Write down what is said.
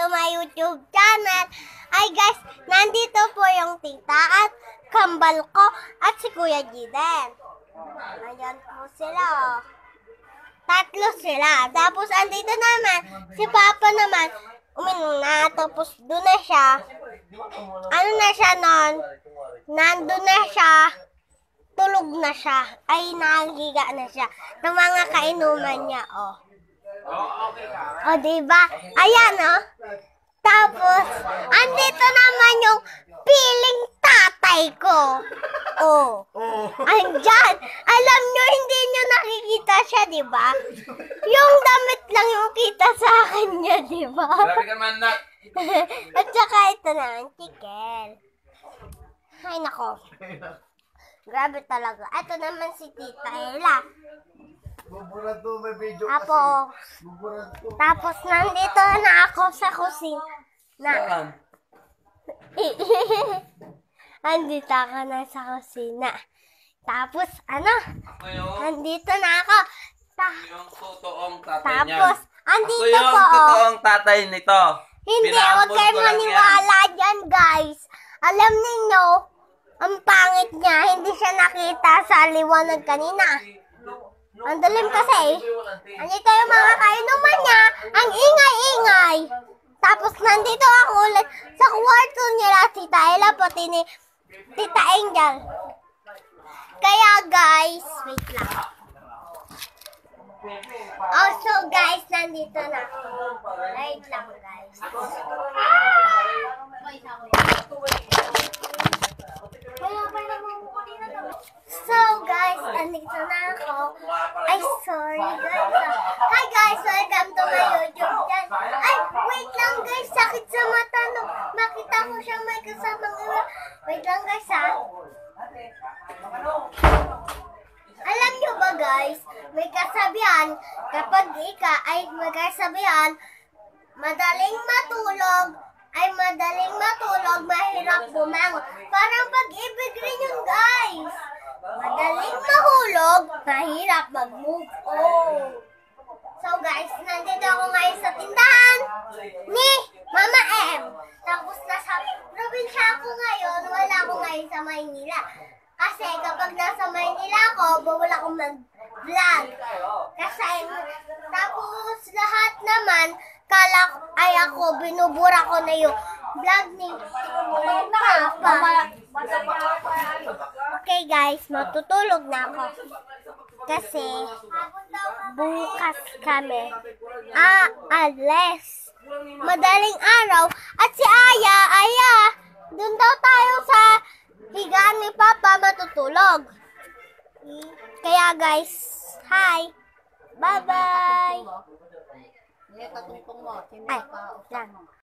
to my YouTube channel. Ay guys, nandito po yung tita at kambal ko at si Kuya Jiden. Ayan po sila. Tatlo sila. Tapos andito naman, si Papa naman, uminom na. Tapos doon na siya. Ano na siya nun? Nandun na siya. Tulog na siya. Ay, nakahiga na siya. Ng mga kainuman niya, oh. O, diba? Ayan, oh. Tapos, andito naman yung piling tatay ko. Oh. Andyan. Alam nyo, hindi nyo nakikita siya, diba? Yung damit lang yung kita sa akin niya, diba? Grabe ka man, Nak. At saka ito na, chicken. Ay, nako. Grabe talaga. Ito naman si Tita Ella. Tapos nandito na ako sa kusina. Andito ako na sa kusina. Tapos ano? Andito na ako. Yung totoong tatay niya. Tapos andito Ako yung po. totoong tatay nito. Hindi, huwag kayo maniwala dyan, guys. Alam ninyo, ang pangit niya, hindi siya nakita sa liwanag kanina. Ang dalim kasi. Andito yung mga kainuman niya, ang ingay-ingay. Tapos nandito ako ulit sa kwarto nila, Tita Ella, pati ni Tita Angel. Kaya guys, wait lang. Also guys, nandito na ako. Wait lang guys. So guys, andito na ako. Ay, sorry guys. Hi guys, welcome to my YouTube channel. Ay, wait lang guys, sakit sa mata no. Makita ko siya may kasamang iba. Wait lang guys ha. Alam nyo ba guys, may kasabihan, kapag may kasabihan, madaling matulog, mahirap bumangon. Parang pag-ibig rin yun guys. Madaling mahulog, mahirap mag-move on. So guys, nandito ako ngayon sa tindahan ni Mama M. Tapos nasa probinsya ako ngayon, wala ako ngayon sa Maynila. Kasi kapag nasa Maynila ako, bawal akong mag-vlog. Kasi tapos lahat naman, ay ako, binubura ko na yung vlog ni Papa. Okay guys, matutulog na ako. Kasi bukas kami alis. Madaling araw. At si Aya, dun daw tayo sa higaan ni Papa matutulog. Kaya guys, hi. Bye-bye. Ay, lang.